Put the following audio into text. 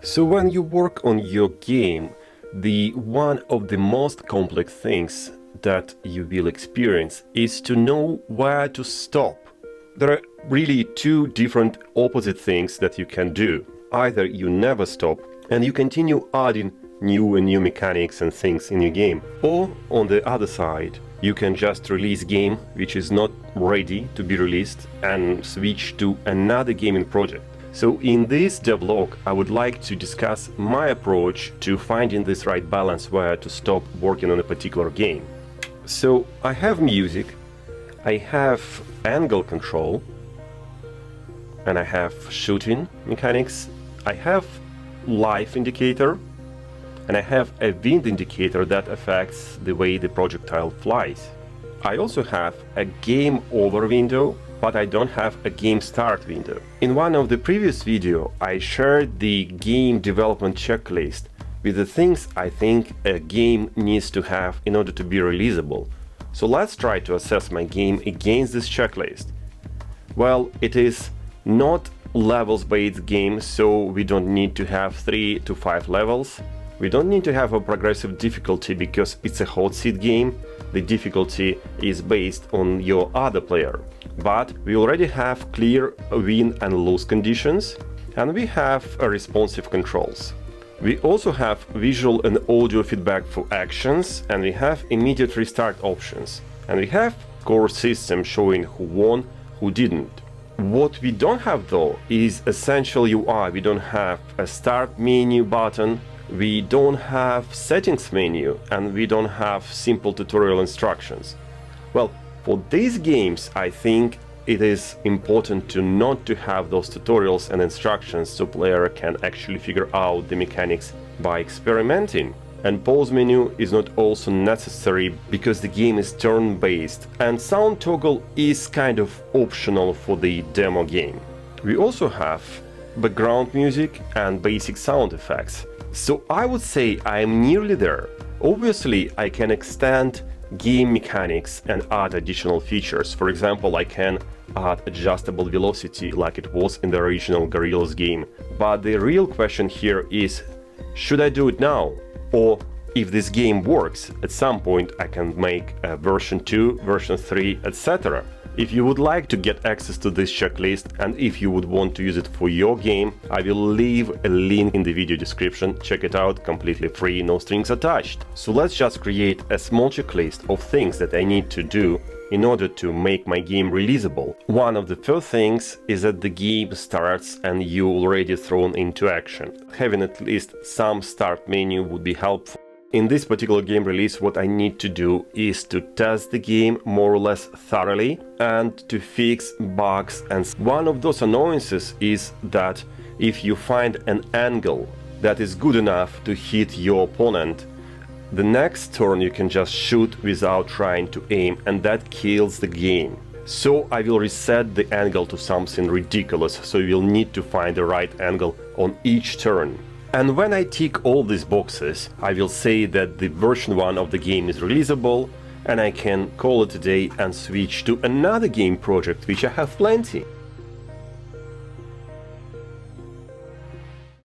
So when you work on your game, the one of the most complex things that you will experience is to know where to stop. There are really two different opposite things that you can do. Either you never stop and you continue adding new and new mechanics and things in your game, or on the other side, you can just release game which is not ready to be released and switch to another gaming project. So in this devlog, I would like to discuss my approach to finding this right balance where to stop working on a particular game. So I have music, I have angle control, and I have shooting mechanics, I have life indicator, and I have a wind indicator that affects the way the projectile flies. I also have a game over window, but I don't have a game start window. In one of the previous video, I shared the game development checklist with the things I think a game needs to have in order to be releasable. So let's try to assess my game against this checklist. Well, it is not levels-based game, so we don't need to have 3 to 5 levels. We don't need to have a progressive difficulty because it's a hot seat game. The difficulty is based on your other player. But we already have clear win and lose conditions, and we have responsive controls. We also have visual and audio feedback for actions, and we have immediate restart options. And we have core system showing who won, who didn't. What we don't have though is essential UI. We don't have a start menu button, we don't have settings menu, and we don't have simple tutorial instructions. Well, for these games, I think it is important to not to have those tutorials and instructions so player can actually figure out the mechanics by experimenting. And pause menu is not also necessary because the game is turn-based, and sound toggle is kind of optional for the demo game. We also have background music and basic sound effects. So I would say I am nearly there. Obviously, I can extend game mechanics and add additional features. For example, I can add adjustable velocity like it was in the original Gorillaz game. But the real question here is, should I do it now? Or if this game works, at some point I can make a version 2, version 3, etc. If you would like to get access to this checklist and if you would want to use it for your game, I will leave a link in the video description. Check it out, completely free, no strings attached. So let's just create a small checklist of things that I need to do in order to make my game releasable. One of the first things is that the game starts and you're already thrown into action. Having at least some start menu would be helpful. In this particular game release, what I need to do is to test the game more or less thoroughly and to fix bugs. And one of those annoyances is that if you find an angle that is good enough to hit your opponent, the next turn you can just shoot without trying to aim, and that kills the game. So I will reset the angle to something ridiculous, so you will need to find the right angle on each turn. And when I tick all these boxes, I will say that the version 1 of the game is releasable, and I can call it a day and switch to another game project, which I have plenty.